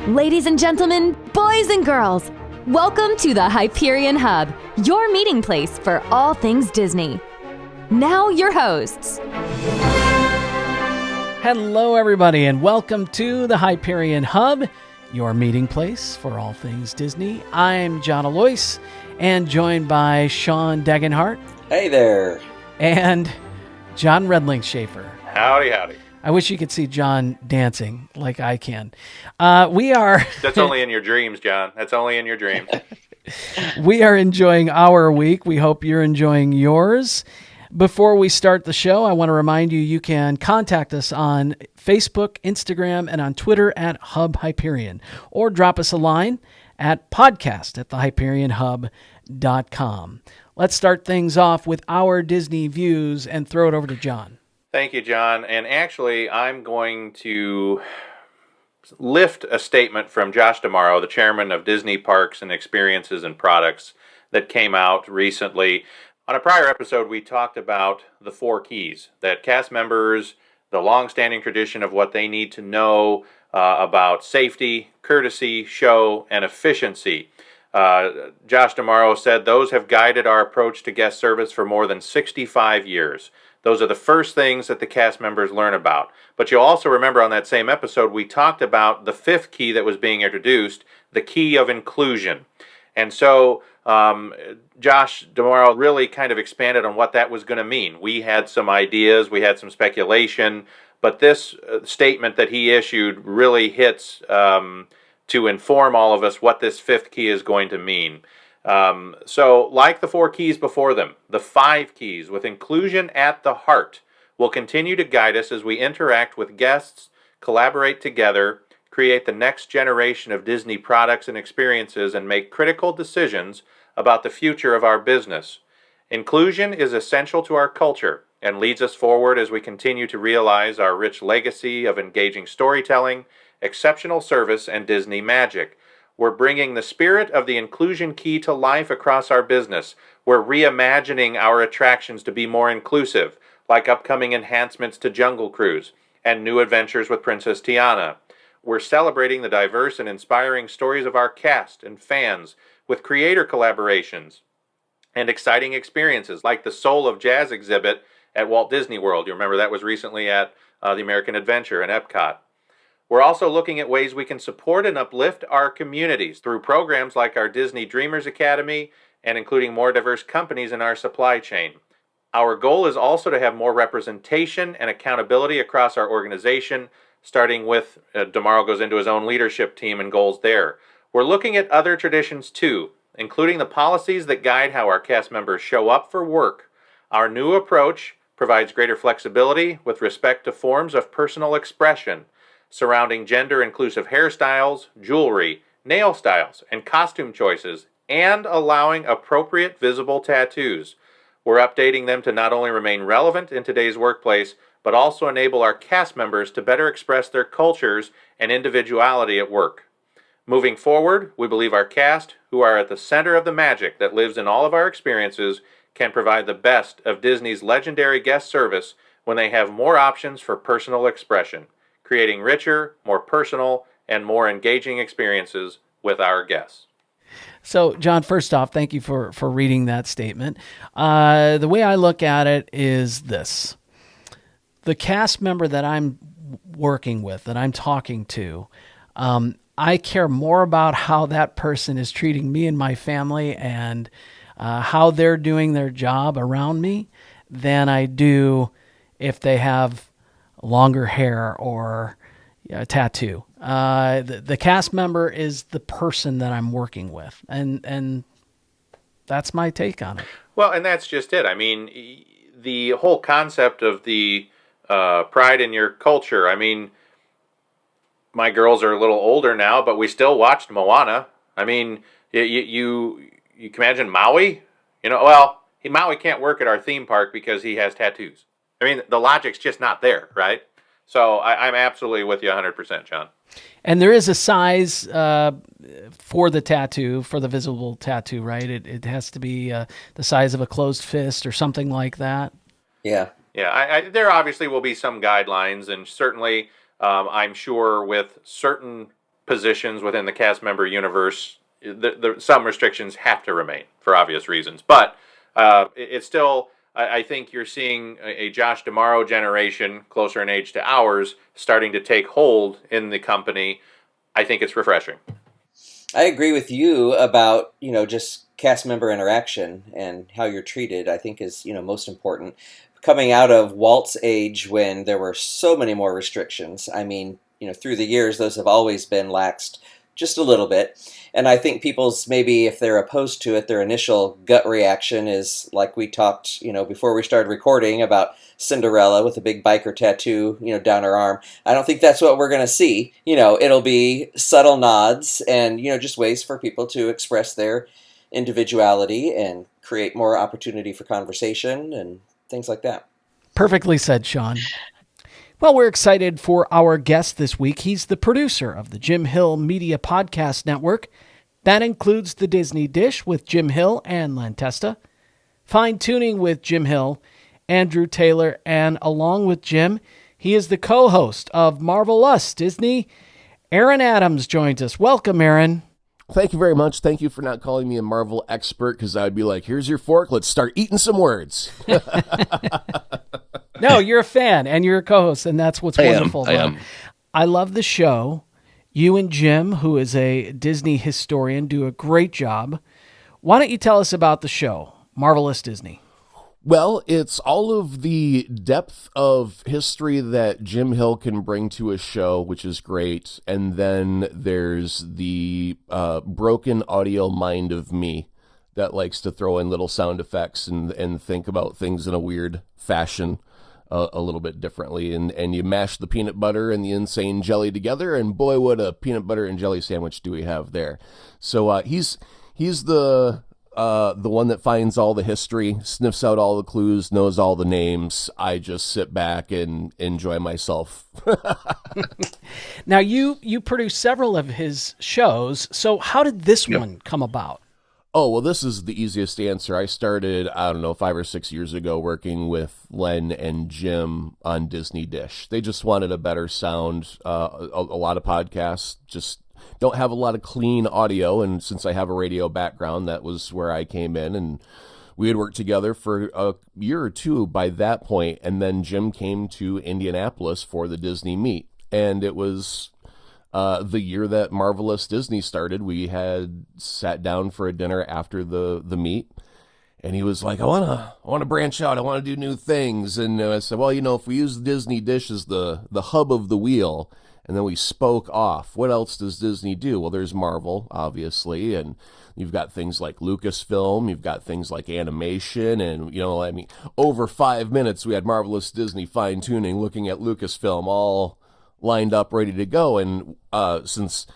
Ladies and gentlemen, boys and girls, welcome to the Hyperion Hub, your meeting place for all things Disney. Now your hosts. Hello everybody and welcome to the Hyperion Hub, your meeting place for all things Disney. I'm John Alois and joined by Sean Degenhart. Hey there. And John Redling Schaefer. Howdy, howdy. I wish you could see John dancing like I can. We are... That's only in your dreams, John. That's only in your dreams. We are enjoying our week. We hope you're enjoying yours. Before we start the show, I want to remind you, you can contact us on Facebook, Instagram, and on Twitter at Hub Hyperion, or drop us a line at podcast@thehyperionhub.com. Let's start things off with our Disney views and throw it over to John. Thank you, John. And actually, I'm going to lift a statement from Josh D'Amaro, the chairman of Disney Parks and Experiences and Products, that came out recently. On a prior episode, we talked about the 4 keys that cast members, the long-standing tradition of what they need to know about safety, courtesy, show, and efficiency. Josh D'Amaro said those have guided our approach to guest service for more than 65 years. Those are the first things that the cast members learn about. But you'll also remember on that same episode, we talked about the 5th key that was being introduced, the key of inclusion. And so Josh D'Amaro really kind of expanded on what that was going to mean. We had some ideas, we had some speculation, but this statement that he issued really hits to inform all of us what this 5th key is going to mean. So like the 4 keys before them, the 5 keys with inclusion at the heart will continue to guide us as we interact with guests, collaborate together, create the next generation of Disney products and experiences, and make critical decisions about the future of our business. Inclusion is essential to our culture and leads us forward as we continue to realize our rich legacy of engaging storytelling, exceptional service, and Disney magic. We're bringing the spirit of the inclusion key to life across our business. We're reimagining our attractions to be more inclusive, like upcoming enhancements to Jungle Cruise and new adventures with Princess Tiana. We're celebrating the diverse and inspiring stories of our cast and fans with creator collaborations and exciting experiences like the Soul of Jazz exhibit at Walt Disney World. You remember that was recently at the American Adventure in Epcot. We're also looking at ways we can support and uplift our communities through programs like our Disney Dreamers Academy and including more diverse companies in our supply chain. Our goal is also to have more representation and accountability across our organization, starting with, D'Amaro goes into his own leadership team and goals there. We're looking at other traditions too, including the policies that guide how our cast members show up for work. Our new approach provides greater flexibility with respect to forms of personal expression, surrounding gender-inclusive hairstyles, jewelry, nail styles, and costume choices, and allowing appropriate visible tattoos. We're updating them to not only remain relevant in today's workplace, but also enable our cast members to better express their cultures and individuality at work. Moving forward, we believe our cast, who are at the center of the magic that lives in all of our experiences, can provide the best of Disney's legendary guest service when they have more options for personal expression, creating richer, more personal, and more engaging experiences with our guests. So, John, first off, thank you for reading that statement. The way I look at it is this. The cast member that I'm working with, that I'm talking to, I care more about how that person is treating me and my family and how they're doing their job around me than I do if they have longer hair or a tattoo. The cast member is the person that I'm working with, and that's my take on it. Well, and that's just it. I mean, the whole concept of the pride in your culture. I mean, my girls are a little older now, but we still watched Moana. I mean, you can imagine Maui. Maui can't work at our theme park because he has tattoos. I mean, the logic's just not there, right? So I'm absolutely with you 100%, John. And there is a size for the tattoo, for the visible tattoo, right? It has to be the size of a closed fist or something like that. Yeah. Yeah, there obviously will be some guidelines, and certainly I'm sure with certain positions within the cast member universe, some restrictions have to remain for obvious reasons. But it's still, I think you're seeing a Josh D'Amaro generation, closer in age to ours, starting to take hold in the company. I think it's refreshing. I agree with you about, just cast member interaction and how you're treated, I think is, most important. Coming out of Walt's age when there were so many more restrictions, I mean, through the years, those have always been laxed just a little bit. And I think people's, maybe if they're opposed to it, their initial gut reaction is like we talked, before we started recording about Cinderella with a big biker tattoo, down her arm. I don't think that's what we're going to see. It'll be subtle nods and, just ways for people to express their individuality and create more opportunity for conversation and things like that. Perfectly said, Sean. Well, we're excited for our guest this week. He's the producer of the Jim Hill Media Podcast Network. That includes The Disney Dish with Jim Hill and Len Testa, Fine Tuning with Jim Hill, Andrew Taylor, and along with Jim, he is the co-host of Marvelous Disney. Aaron Adams joins us. Welcome, Aaron. Thank you very much. Thank you for not calling me a Marvel expert, because I'd be like, here's your fork, let's start eating some words. No, you're a fan and you're a co-host, and that's what's wonderful. I am. I love the show. You and Jim, who is a Disney historian, do a great job. Why don't you tell us about the show, Marvelous Disney? Well, it's all of the depth of history that Jim Hill can bring to a show, which is great. And then there's the broken audio mind of me that likes to throw in little sound effects and think about things in a weird fashion. A little bit differently, and you mash the peanut butter and the insane jelly together, and boy, what a peanut butter and jelly sandwich do we have there. So he's the one that finds all the history, sniffs out all the clues, knows all the names. I just sit back and enjoy myself. Now, you produce several of his shows, so how did this one come about? Oh, well, this is the easiest answer. I started, 5 or 6 years ago working with Len and Jim on Disney Dish. They just wanted a better sound. A lot of podcasts just don't have a lot of clean audio, and since I have a radio background, that was where I came in, and we had worked together for a year or two by that point, and then Jim came to Indianapolis for the Disney meet, and it was the year that Marvelous Disney started. We had sat down for a dinner after the meet, and he was like, I want to branch out. I want to do new things. And I said, well, if we use Disney Dish as the hub of the wheel, and then we spoke off, what else does Disney do? Well, there's Marvel, obviously, and you've got things like Lucasfilm, you've got things like animation, and, over 5 minutes we had Marvelous Disney Fine Tuning looking at Lucasfilm all lined up, ready to go. And since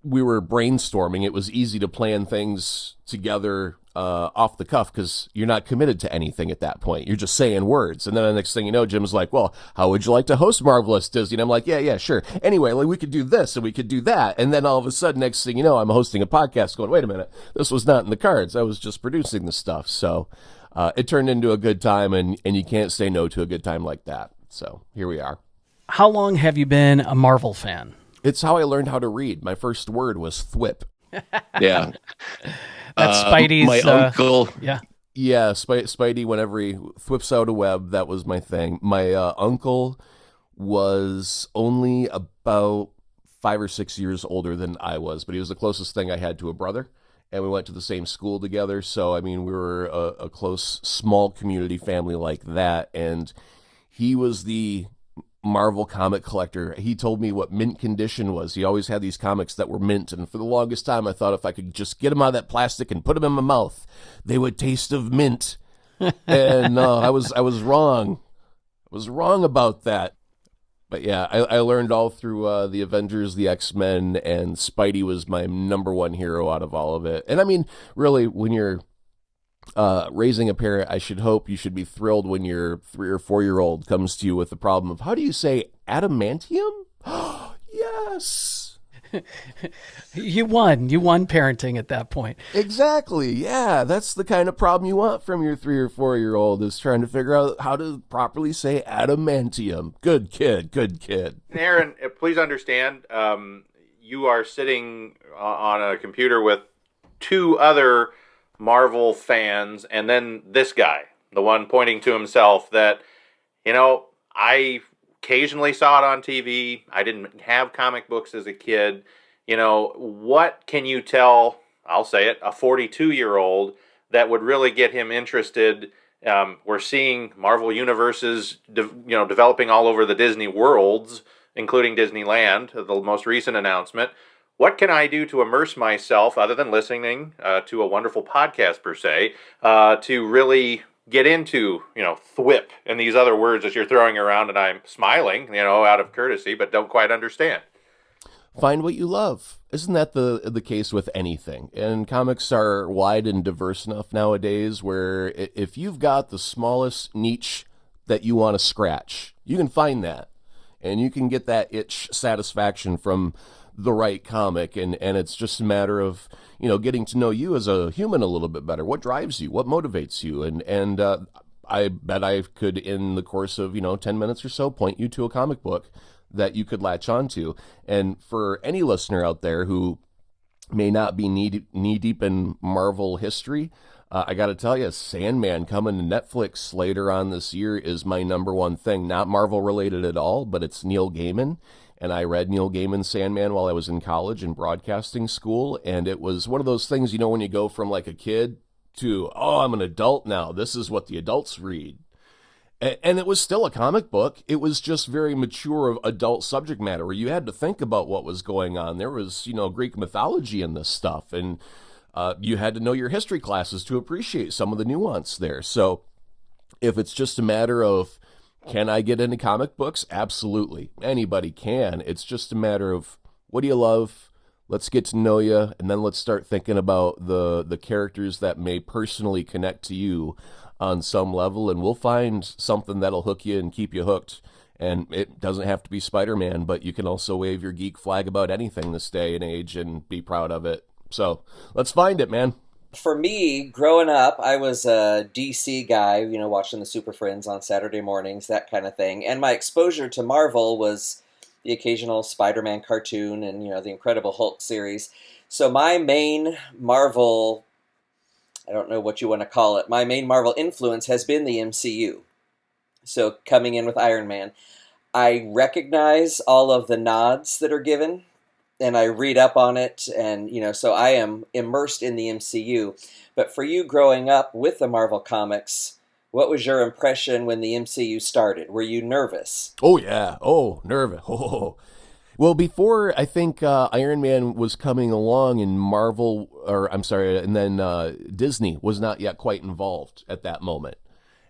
we were brainstorming, it was easy to plan things together off the cuff, because you're not committed to anything at that point. You're just saying words. And then the next thing you know, Jim's like, well, how would you like to host Marvelous Disney? And I'm like, yeah, sure. Anyway, we could do this and we could do that. And then all of a sudden, next thing you know, I'm hosting a podcast going, wait a minute, this was not in the cards. I was just producing the stuff. So it turned into a good time, and you can't say no to a good time like that. So here we are. How long have you been a Marvel fan? It's how I learned how to read. My first word was thwip. Yeah. That's Spidey's. My uncle. Yeah. Yeah, Spidey, whenever he thwips out a web, that was my thing. My uncle was only about 5 or 6 years older than I was, but he was the closest thing I had to a brother, and we went to the same school together. So, we were a close, small community family like that, and he was the Marvel comic collector. He told me what mint condition was. He always had these comics that were mint, and for the longest time I thought if I could just get them out of that plastic and put them in my mouth, they would taste of mint. And no, I was wrong. I was wrong about that. But yeah, I learned all through the Avengers, the X-Men, and Spidey was my number one hero out of all of it. And really, when you're raising a parent, I should hope you should be thrilled when your 3 or 4 year old comes to you with the problem of, how do you say adamantium? Yes. You won parenting at that point. Exactly. Yeah. That's the kind of problem you want from your 3 or 4 year old, is trying to figure out how to properly say adamantium. Good kid. Aaron, please understand, you are sitting on a computer with two other Marvel fans, and then this guy, the one pointing to himself, that, I occasionally saw it on TV. I didn't have comic books as a kid. What can you tell, I'll say it, a 42-year-old that would really get him interested? We're seeing Marvel universes, developing all over the Disney worlds, including Disneyland, the most recent announcement. What can I do to immerse myself, other than listening to a wonderful podcast per se, to really get into, thwip and these other words that you're throwing around, and I'm smiling, out of courtesy, but don't quite understand. Find what you love. Isn't that the case with anything? And comics are wide and diverse enough nowadays where if you've got the smallest niche that you want to scratch, you can find that. And you can get that itch satisfaction from the right comic. And it's just a matter of, getting to know you as a human a little bit better. What drives you? What motivates you? And I bet I could, in the course of, 10 minutes or so, point you to a comic book that you could latch onto. And for any listener out there who may not be knee deep in Marvel history, I got to tell you, Sandman coming to Netflix later on this year is my number one thing. Not Marvel related at all, but it's Neil Gaiman. And I read Neil Gaiman's Sandman while I was in college and broadcasting school. And it was one of those things, when you go from like a kid to, oh, I'm an adult now. This is what the adults read. And it was still a comic book. It was just very mature adult subject matter where you had to think about what was going on. There was, Greek mythology in this stuff. And you had to know your history classes to appreciate some of the nuance there. So if it's just a matter of, can I get into comic books? Absolutely. Anybody can. It's just a matter of, what do you love? Let's get to know you. And then let's start thinking about the characters that may personally connect to you on some level, and we'll find something that'll hook you and keep you hooked. And it doesn't have to be Spider-Man, but you can also wave your geek flag about anything this day and age and be proud of it. So let's find it, man. For me, growing up, I was a DC guy, watching the Super Friends on Saturday mornings, that kind of thing. And my exposure to Marvel was the occasional Spider-Man cartoon and, the Incredible Hulk series. So my main Marvel, I don't know what you want to call it, my main Marvel influence has been the MCU. So coming in with Iron Man, I recognize all of the nods that are given, and I read up on it, and, so I am immersed in the MCU. But for you growing up with the Marvel comics, what was your impression when the MCU started? Were you nervous? Oh, yeah. Oh, nervous. Oh. Well, before I think Iron Man was coming along and and then Disney was not yet quite involved at that moment.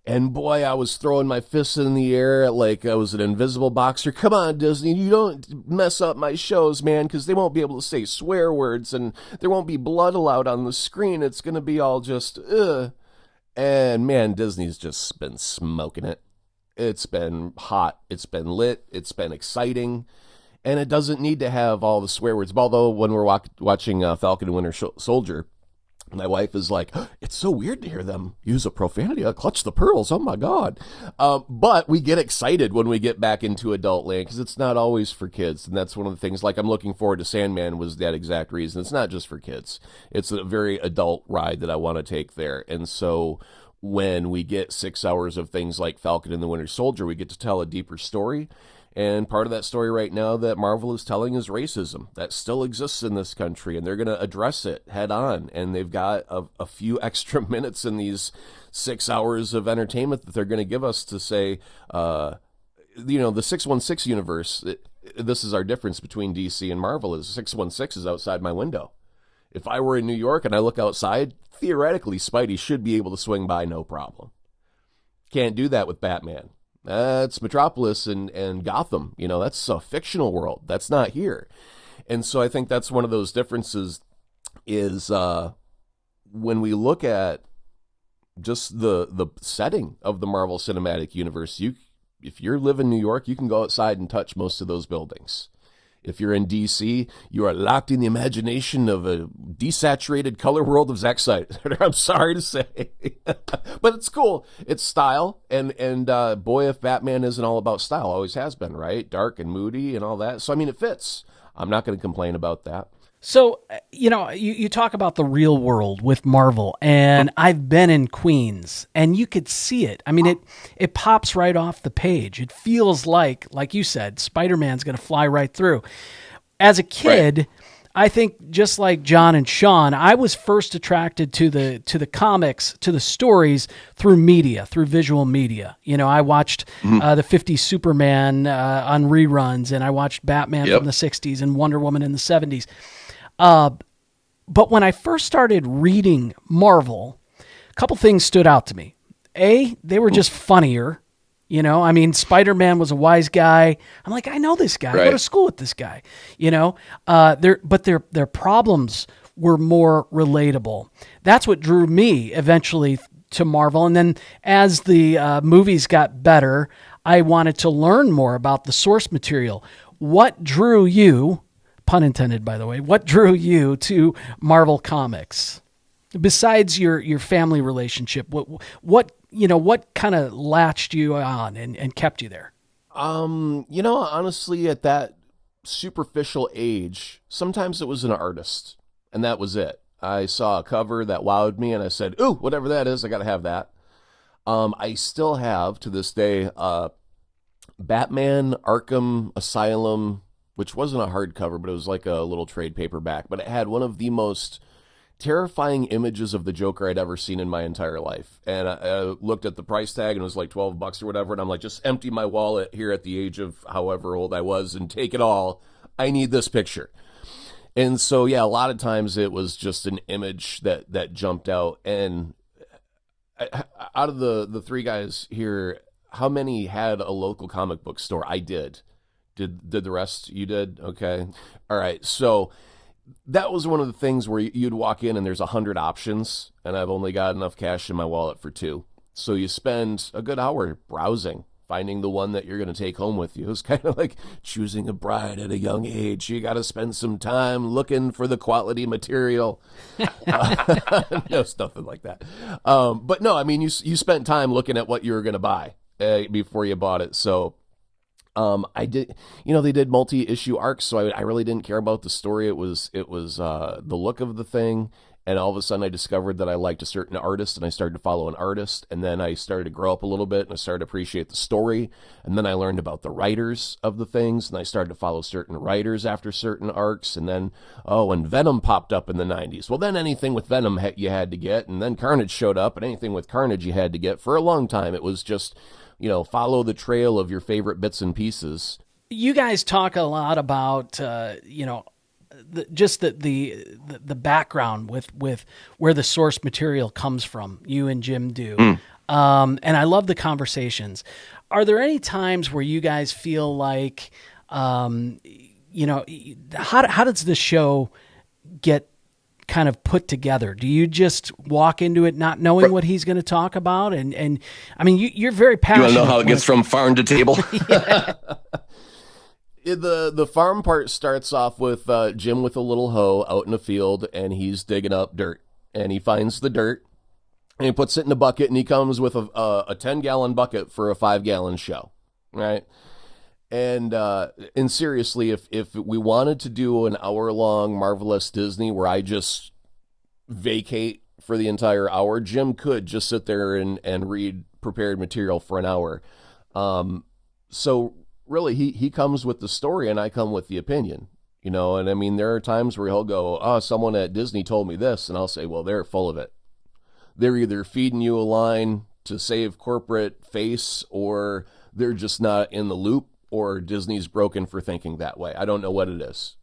And boy, I was throwing my fists in the air like I was an invisible boxer. Come on, Disney, you don't mess up my shows, man, because they won't be able to say swear words and there won't be blood allowed on the screen. It's going to be all just, ugh. And man, Disney's just been smoking it. It's been hot. It's been lit. It's been exciting. And it doesn't need to have all the swear words. Although when we're watching Falcon and Winter Soldier, my wife is like, it's so weird to hear them use a profanity. Clutch the pearls. Oh, my God. But we get excited when we get back into adult land because it's not always for kids. And that's one of the things, like I'm looking forward to Sandman was that exact reason. It's not just for kids. It's a very adult ride that I want to take there. And so when we get 6 hours of things like Falcon and the Winter Soldier, we get to tell a deeper story. And part of that story right now that Marvel is telling is racism that still exists in this country, and they're going to address it head on. And they've got a few extra minutes in these 6 hours of entertainment that they're going to give us to say, the 616 universe, this is our difference between DC and Marvel, is 616 is outside my window. If I were in New York and I look outside, theoretically, Spidey should be able to swing by no problem. Can't do that with Batman. That's Metropolis and Gotham. That's a fictional world. That's not here. And so I think that's one of those differences is when we look at just the setting of the Marvel Cinematic Universe, if you live in New York, you can go outside and touch most of those buildings. If you're in DC, you are locked in the imagination of a desaturated color world of Zack Snyder. I'm sorry to say, but it's cool. It's style, and boy, if Batman isn't all about style, always has been, right? Dark and moody and all that. So I mean, it fits. I'm not going to complain about that. So, you talk about the real world with Marvel, and I've been in Queens, and you could see it. I mean, it pops right off the page. It feels like you said, Spider-Man's going to fly right through. As a kid, right. I think just like John and Sean, I was first attracted to the comics, to the stories through media, through visual media. I watched the 50s Superman on reruns, and I watched Batman from the 60s and Wonder Woman in the 70s. But when I first started reading Marvel, a couple things stood out to me. They were just funnier. Spider-Man was a wise guy. I'm like, I know this guy. Right. I go to school with this guy. But their problems were more relatable. That's what drew me eventually to Marvel. And then as the movies got better, I wanted to learn more about the source material. What drew you, pun intended, by the way, what drew you to Marvel Comics? Besides your family relationship, what kind of latched you on and kept you there? Honestly, at that superficial age, sometimes it was an artist, and that was it. I saw a cover that wowed me, and I said, ooh, whatever that is, I got to have that. I still have, to this day, Batman Arkham Asylum, which wasn't a hardcover, but it was like a little trade paperback. But it had one of the most terrifying images of the Joker I'd ever seen in my entire life. And I looked at the price tag, and it was like $12 or whatever. And I'm like, just empty my wallet here at the age of however old I was and take it all. I need this picture. And so, yeah, a lot of times it was just an image that jumped out. And out of the three guys here, how many had a local comic book store? I did. Did the rest? You did? Okay. All right. So that was one of the things where you'd walk in and there's 100 options, and I've only got enough cash in my wallet for 2. So you spend a good hour browsing, finding the one that you're going to take home with you. It's kind of like choosing a bride at a young age. You got to spend some time looking for the quality material. No, nothing like that. But no, I mean, you spent time looking at what you were going to buy before you bought it. So I did, they did multi-issue arcs, so I really didn't care about the story. It was the look of the thing, and all of a sudden I discovered that I liked a certain artist, and I started to follow an artist, and then I started to grow up a little bit, and I started to appreciate the story, and then I learned about the writers of the things, and I started to follow certain writers after certain arcs, and then, and Venom popped up in the 90s. Well, then anything with Venom you had to get, and then Carnage showed up, and anything with Carnage you had to get. For a long time, it was just follow the trail of your favorite bits and pieces. You guys talk a lot about, the background with where the source material comes from. You and Jim do. And I love the conversations. Are there any times where you guys feel like, how does the show get kind of put together? Do you just walk into it not knowing what he's going to talk about? And I mean, you're very passionate. You want to know how it gets from farm to table? The farm part starts off with Jim with a little hoe out in the field, and he's digging up dirt, and he finds the dirt, and he puts it in a bucket, and he comes with a 10-gallon bucket for a 5-gallon show, right? And seriously, if we wanted to do an hour-long Marvelous Disney where I just vacate for the entire hour, Jim could just sit there and read prepared material for an hour. So really, he comes with the story, and I come with the opinion, and I mean, there are times where he'll go, someone at Disney told me this, and I'll say, well, they're full of it. They're either feeding you a line to save corporate face, or they're just not in the loop, or Disney's broken for thinking that way. I don't know what it is.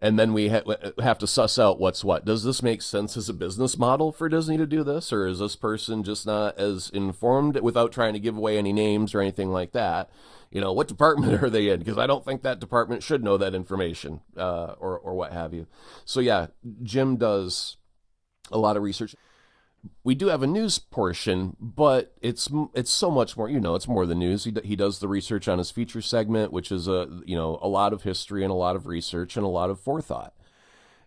And then we have to suss out what's what. Does this make sense as a business model for Disney to do this? Or is this person just not as informed, without trying to give away any names or anything like that? What department are they in? Because I don't think that department should know that information or what have you. So yeah, Jim does a lot of research. we do have a news portion, but it's so much more. It's more than news. He does the research on his feature segment, which is a lot of history and a lot of research and a lot of forethought.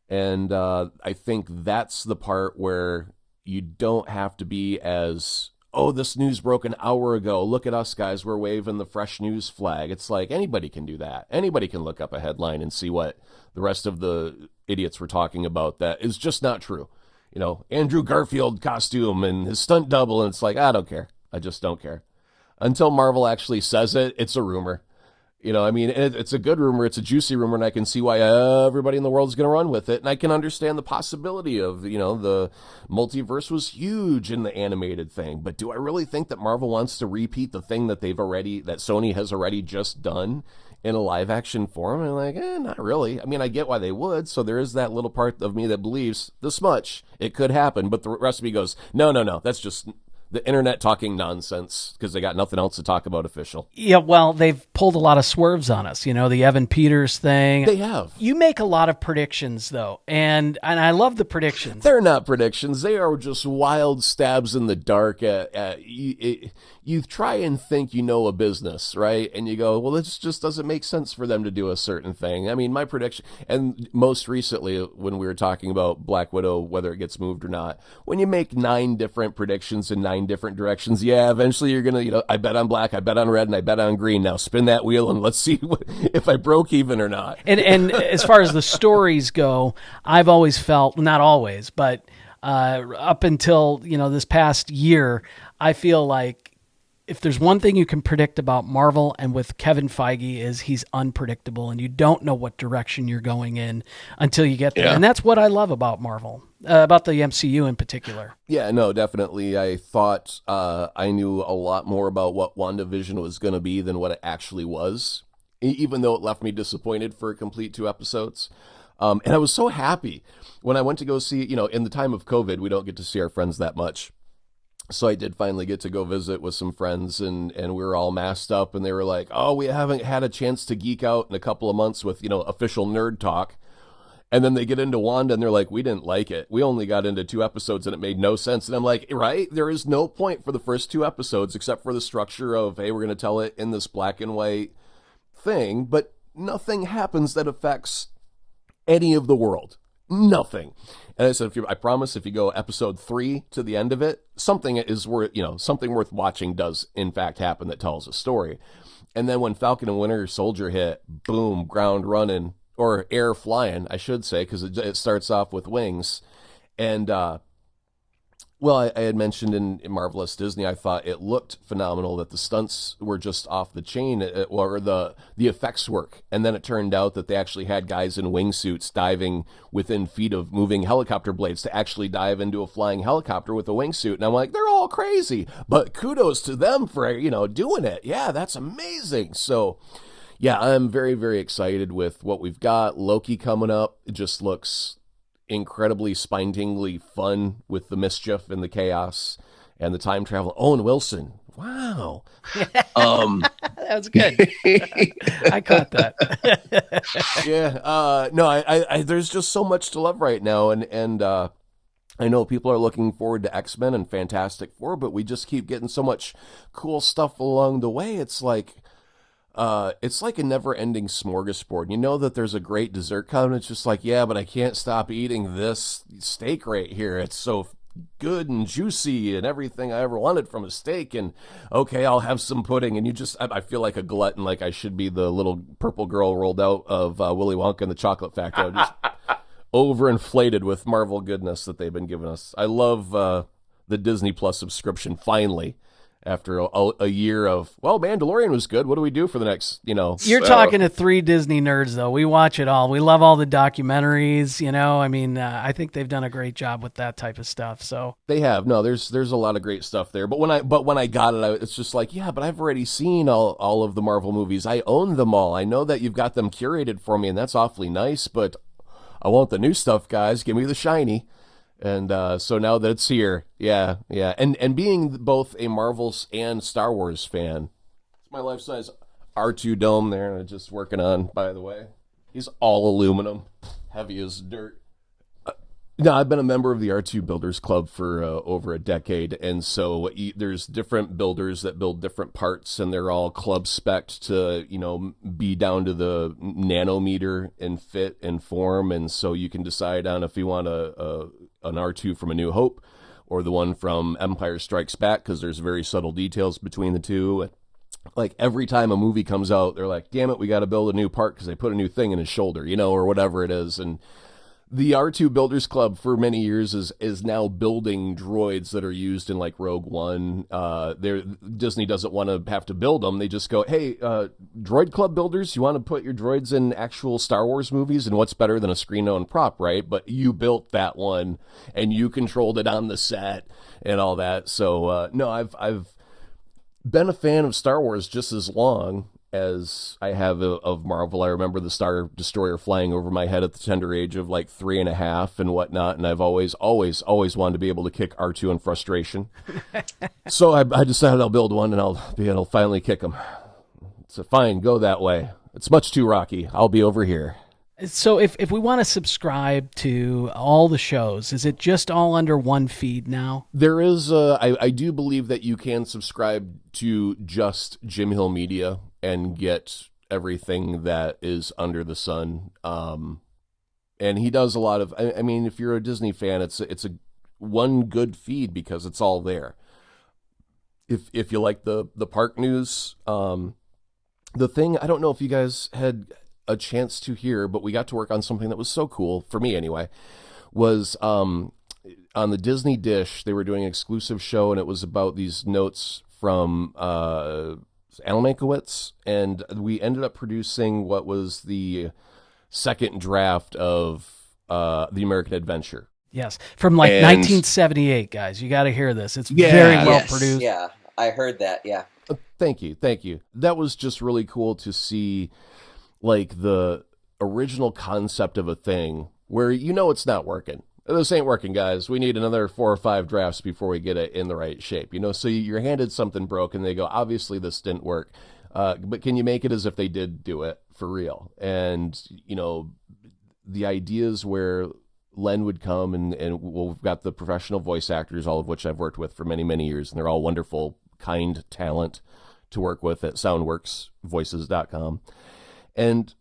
And I think that's the part where you don't have to be as, oh, this news broke an hour ago. Look at us, guys. We're waving the fresh news flag. It's like anybody can do that. Anybody can look up a headline and see what the rest of the idiots were talking about that is just not true. Andrew Garfield costume and his stunt double. And it's like, I don't care. I just don't care. Until Marvel actually says it, it's a rumor. It's a good rumor. It's a juicy rumor, and I can see why everybody in the world is going to run with it. And I can understand the possibility of, the multiverse was huge in the animated thing. But do I really think that Marvel wants to repeat the thing that Sony has already just done in a live action form? And I'm like, not really. I mean, I get why they would. So there is that little part of me that believes this much. It could happen. But the rest of me goes, no, that's just the internet talking nonsense because they got nothing else to talk about official. Yeah, well, they've pulled a lot of swerves on us. The Evan Peters thing. They have. You make a lot of predictions, though, and I love the predictions. They're not predictions. They are just wild stabs in the dark. You try and think you know a business, right? And you go, well, this just doesn't make sense for them to do a certain thing. I mean, my prediction, and most recently when we were talking about Black Widow, whether it gets moved or not, when you make 9 different predictions in 9 different directions, eventually you're going to, I bet on black, I bet on red, and I bet on green. Now spin that wheel and let's see if I broke even or not. And as far as the stories go, I've always felt, not always, but up until, this past year, I feel like if there's one thing you can predict about Marvel and with Kevin Feige is he's unpredictable and you don't know what direction you're going in until you get there. Yeah. And that's what I love about Marvel, about the MCU in particular. Yeah, no, definitely. I thought I knew a lot more about what WandaVision was going to be than what it actually was, even though it left me disappointed for a complete 2 episodes. And I was so happy when I went to go see, in the time of COVID, we don't get to see our friends that much. So I did finally get to go visit with some friends, and we were all masked up, and they were like, oh, we haven't had a chance to geek out in a couple of months with, official nerd talk. And then they get into Wanda, and they're like, we didn't like it. We only got into 2 episodes, and it made no sense. And I'm like, right? There is no point for the first 2 episodes except for the structure of, hey, we're going to tell it in this black and white thing, but nothing happens that affects any of the world. Nothing. And I said, I promise if you go episode 3 to the end of it, something worth watching does in fact happen that tells a story. And then when Falcon and Winter Soldier hit, boom, ground running, or air flying, I should say, because it starts off with wings. And, I had mentioned in Marvelous Disney, I thought it looked phenomenal, that the stunts were just off the chain, or the effects work. And then it turned out that they actually had guys in wingsuits diving within feet of moving helicopter blades to actually dive into a flying helicopter with a wingsuit. And I'm like, they're all crazy, but kudos to them for, doing it. Yeah, that's amazing. So yeah, I'm very, very excited with what we've got. Loki coming up. It just looks incredibly spine-tingly fun with the mischief and the chaos and the time travel. Owen Wilson. Wow. That was good. I caught that. Yeah. No, I there's just so much to love right now. And I know people are looking forward to X-Men and Fantastic Four, but we just keep getting so much cool stuff along the way. It's like a never-ending smorgasbord. You know that there's a great dessert coming. It's just like, yeah, but I can't stop eating this steak right here. It's so good and juicy and everything I ever wanted from a steak. And okay, I'll have some pudding. And I feel like a glutton, like I should be the little purple girl rolled out of Willy Wonka and the Chocolate Factory. I'm just overinflated with Marvel goodness that they've been giving us. I love the Disney Plus subscription, finally. After a year of, Mandalorian was good. What do we do for the next, You're talking to 3 Disney nerds, though. We watch it all. We love all the documentaries, I think they've done a great job with that type of stuff. So they have. No, there's a lot of great stuff there. But when I got it, it's just like, yeah, but I've already seen all of the Marvel movies. I own them all. I know that you've got them curated for me, and that's awfully nice, but I want the new stuff, guys. Give me the shiny. And so now that it's here, yeah. And being both a Marvel's and Star Wars fan, it's my life-size R2 dome there, and I'm just working on, by the way. He's all aluminum, heavy as dirt. No, I've been a member of the R2 Builders Club for over a decade, and so there's different builders that build different parts, and they're all club spec'd to, be down to the nanometer in fit and form, and so you can decide on if you want an R2 from A New Hope or the one from Empire Strikes Back, because there's very subtle details between the two. Like every time a movie comes out, they're like, damn it, we got to build a new part because they put a new thing in his shoulder, or whatever it is, and the R2 Builders Club for many years is now building droids that are used in like Rogue One. Disney doesn't want to have to build them. They just go, hey, droid club builders, you want to put your droids in actual Star Wars movies? And what's better than a screen-owned prop, right? But you built that one and you controlled it on the set and all that. So no, I've been a fan of Star Wars just as long as I have of Marvel. I remember the Star Destroyer flying over my head at the tender age of like 3.5 and whatnot, and I've always wanted to be able to kick R2 in frustration. So I decided I'll build one, and I'll finally kick him. So fine, go that way. It's much too rocky. I'll be over here. So if we want to subscribe to all the shows, is it just all under one feed now? There is, I do believe that you can subscribe to just Jim Hill Media and get everything that is under the sun. And he does a lot of, I mean, if you're a Disney fan, it's a one good feed because it's all there. If you like the park news, the thing, I don't know if you guys had a chance to hear, but we got to work on something that was so cool, for me anyway, was on the Disney Dish, they were doing an exclusive show, and it was about these notes from Alan Mankiewicz, and we ended up producing what was the second draft of The American Adventure. Yes, from like 1978, guys. You got to hear this. It's very well produced. Yeah, I heard that, yeah. Thank you. That was just really cool to see, like, the original concept of a thing where it's not working. This ain't working, guys. We need another 4 or 5 drafts before we get it in the right shape. So you're handed something broken. They go, obviously this didn't work, but can you make it as if they did do it for real? And, the ideas where Len would come and we've got the professional voice actors, all of which I've worked with for many, many years, and they're all wonderful, kind talent to work with at soundworksvoices.com. And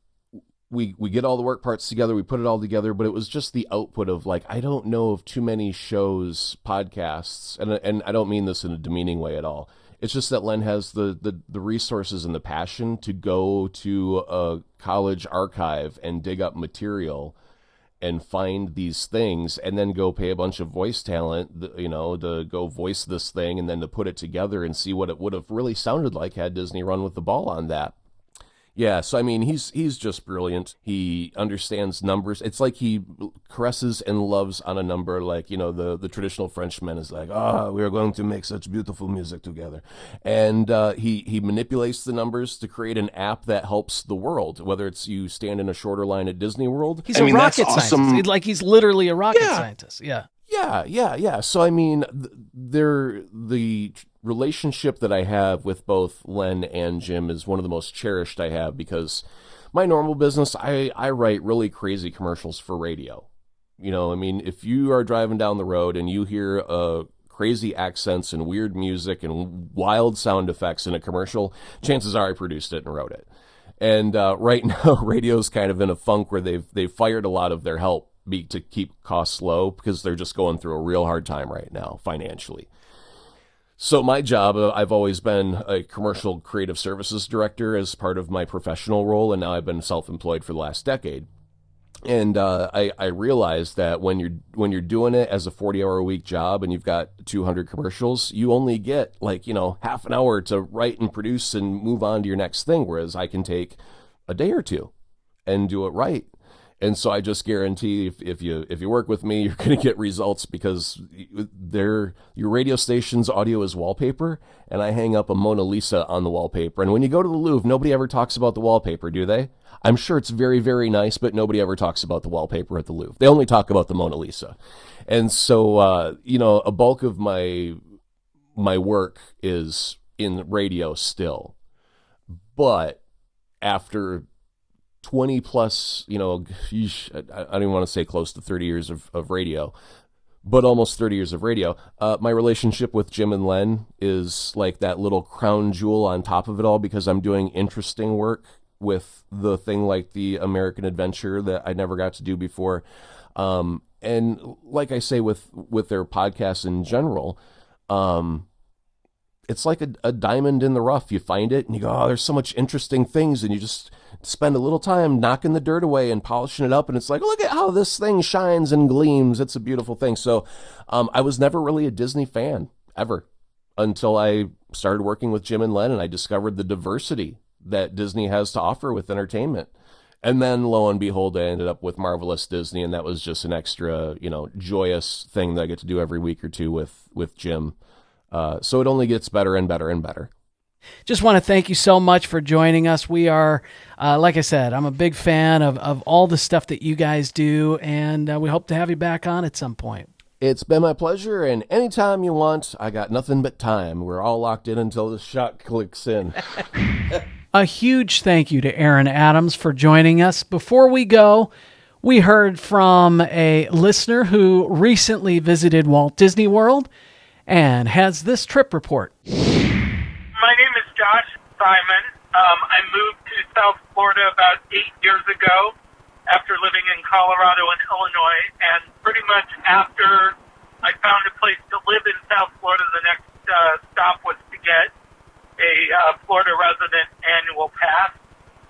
we get all the work parts together, we put it all together, but it was just the output of, like, I don't know of too many shows, podcasts, and I don't mean this in a demeaning way at all. It's just that Len has the resources and the passion to go to a college archive and dig up material and find these things and then go pay a bunch of voice talent, to go voice this thing and then to put it together and see what it would have really sounded like had Disney run with the ball on that. Yeah, so I mean, he's just brilliant. He understands numbers. It's like he caresses and loves on a number, like, the traditional Frenchman is like, we are going to make such beautiful music together. And he manipulates the numbers to create an app that helps the world, whether it's you stand in a shorter line at Disney World. He's a rocket scientist. Like, he's literally a rocket scientist. Yeah. Yeah. So, I mean, the relationship that I have with both Len and Jim is one of the most cherished I have, because my normal business, I write really crazy commercials for radio. I mean, if you are driving down the road and you hear crazy accents and weird music and wild sound effects in a commercial, chances are I produced it and wrote it. And right now, radio's kind of in a funk where they've fired a lot of their help to keep costs low because they're just going through a real hard time right now financially. So my job, I've always been a commercial creative services director as part of my professional role, and now I've been self-employed for the last decade. And I realized that when you're doing it as a 40-hour-a-week job and you've got 200 commercials, you only get half an hour to write and produce and move on to your next thing, whereas I can take a day or two and do it right. And so I just guarantee if you work with me, you're going to get results, because your radio station's audio is wallpaper, and I hang up a Mona Lisa on the wallpaper. And when you go to the Louvre, nobody ever talks about the wallpaper, do they? I'm sure it's very, very nice, but nobody ever talks about the wallpaper at the Louvre. They only talk about the Mona Lisa. And so, a bulk of my work is in radio still. But after 20 plus, I don't even want to say close to 30 years of radio, but almost 30 years of radio. My relationship with Jim and Len is like that little crown jewel on top of it all, because I'm doing interesting work with the thing like the American Adventure that I never got to do before. And like I say, with their podcasts in general, it's like a diamond in the rough. You find it and you go, oh, there's so much interesting things. And you just spend a little time knocking the dirt away and polishing it up. And it's like, look at how this thing shines and gleams. It's a beautiful thing. So I was never really a Disney fan ever until I started working with Jim and Len, and I discovered the diversity that Disney has to offer with entertainment. And then lo and behold, I ended up with Marvelous Disney, and that was just an extra, joyous thing that I get to do every week or two with Jim. So it only gets better and better and better. Just want to thank you so much for joining us. We are, like I said, I'm a big fan of all the stuff that you guys do, and we hope to have you back on at some point. It's been my pleasure, and anytime you want, I got nothing but time. We're all locked in until the shot clicks in. A huge thank you to Aaron Adams for joining us. Before we go, we heard from a listener who recently visited Walt Disney World and has this trip report. My name is Josh Simon. I moved to South Florida about 8 years ago after living in Colorado and Illinois, and pretty much after I found a place to live in South Florida, the next stop was to get a Florida resident annual pass.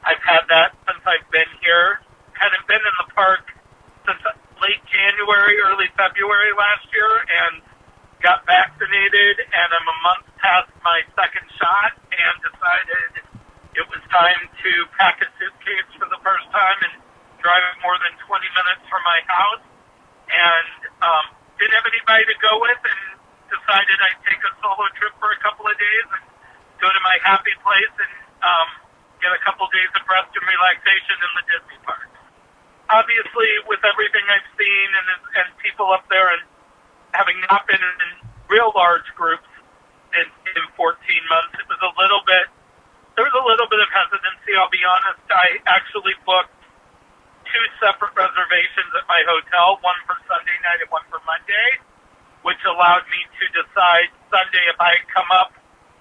I've had that since I've been here. Hadn't been in the park since late January, early February last year, and got vaccinated, and I'm a month past my second shot, and decided it was time to pack a suitcase for the first time and drive more than 20 minutes from my house, and didn't have anybody to go with, and decided I'd take a solo trip for a couple of days and go to my happy place and get a couple days of rest and relaxation in the Disney park. Obviously, with everything I've seen and people up there, and having not been in real large groups in 14 months, there was a little bit of hesitancy, I'll be honest. I actually booked 2 separate reservations at my hotel, one for Sunday night and one for Monday, which allowed me to decide Sunday if I had come up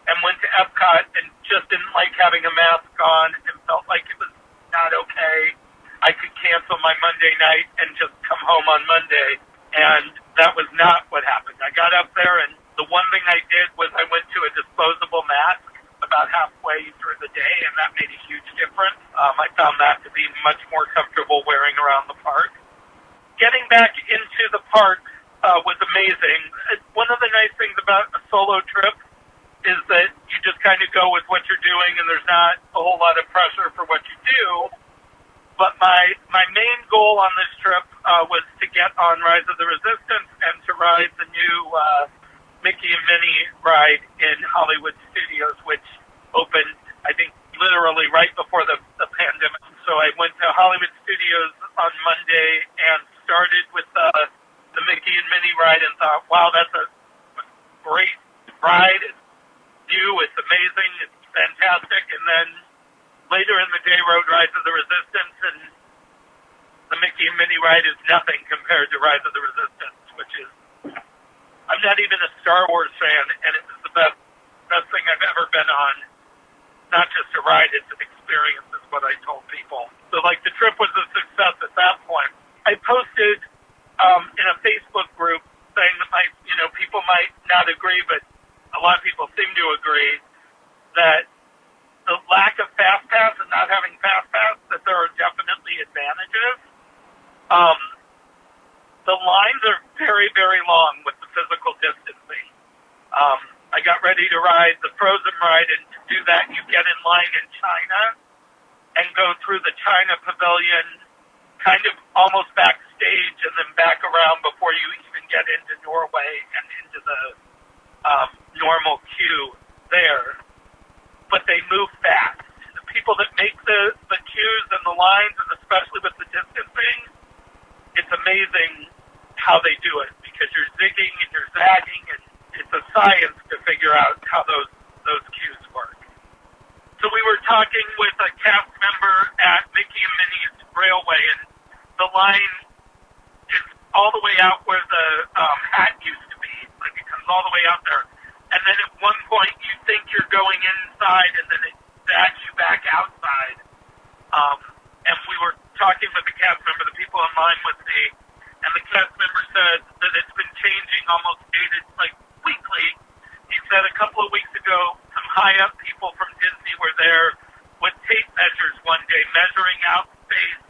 and went to Epcot and just didn't like having a mask on and felt like it was not okay, I could cancel my Monday night and just come home on Monday. And that was not what happened. I got up there, and the one thing I did was I went to a disposable mask about halfway through the day, and that made a huge difference. I found that to be much more comfortable wearing around the park. Getting back into the park was amazing. One of the nice things about a solo trip is that you just kind of go with what you're doing, and there's not a whole lot of pressure for what you do. But my main goal on this trip was to get on Rise of the Resistance and to ride the new Mickey and Minnie ride in Hollywood Studios, which opened, I think, literally right before the pandemic. So I went to Hollywood Studios on Monday and started with the Mickey and Minnie ride and thought, wow, that's a great ride. It's new, it's amazing, it's fantastic. And then later in the day, rode Rise of the Resistance, and the Mickey and Minnie ride is nothing compared to Rise of the Resistance, which is, I'm not even a Star Wars fan, and it was the best thing I've ever been on. Not just a ride, it's an experience, is what I told people. So, the trip was a success at that point. I posted in a Facebook group saying that people might not agree, but a lot of people seem to agree that the lack of Fast Pass and not having Fast Pass, that there are definitely advantages. The lines are very, very long with the physical distancing. I got ready to ride the Frozen ride, and to do that, you get in line in China and go through the China Pavilion, kind of almost backstage, and then back around before you even get into Norway and into the normal queue there. But they move fast. The people that make the queues and the lines, and especially with the distancing, it's amazing how they do it, because you're zigging and you're zagging, and it's a science to figure out how those queues work. So we were talking with a cast member at Mickey Mickey and Minnie's Railway, and the line is all the way out where the hat used to be. Like, it comes all the way out there. And then at one point you think you're going inside, and then it backs you back outside. And we were talking with the cast member, the people in line with me, and the cast member said that it's been changing almost dated, like, weekly. He said a couple of weeks ago, some high-up people from Disney were there with tape measures one day, measuring out space,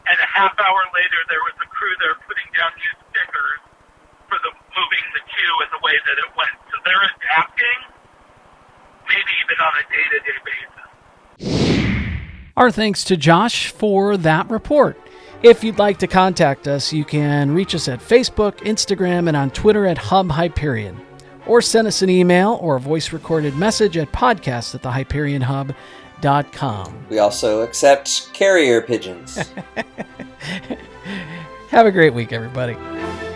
and a half hour later there was a crew there putting down new stickers for the moving the queue and the way that it went. So they're adapting, maybe even on a day-to-day basis. Our thanks to Josh for that report. If you'd like to contact us, you can reach us at Facebook, Instagram, and on Twitter at Hub Hyperion. Or send us an email or a voice-recorded message at podcast@thehyperionhub.com. We also accept carrier pigeons. Have a great week, everybody.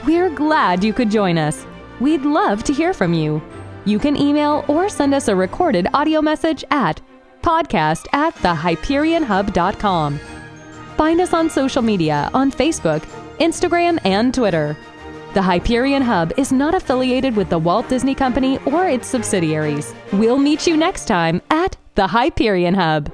We're glad you could join us. We'd love to hear from you. You can email or send us a recorded audio message at podcast@thehyperionhub.com. Find us on social media on Facebook, Instagram, and Twitter. The Hyperion Hub is not affiliated with the Walt Disney Company or its subsidiaries. We'll meet you next time at the Hyperion Hub.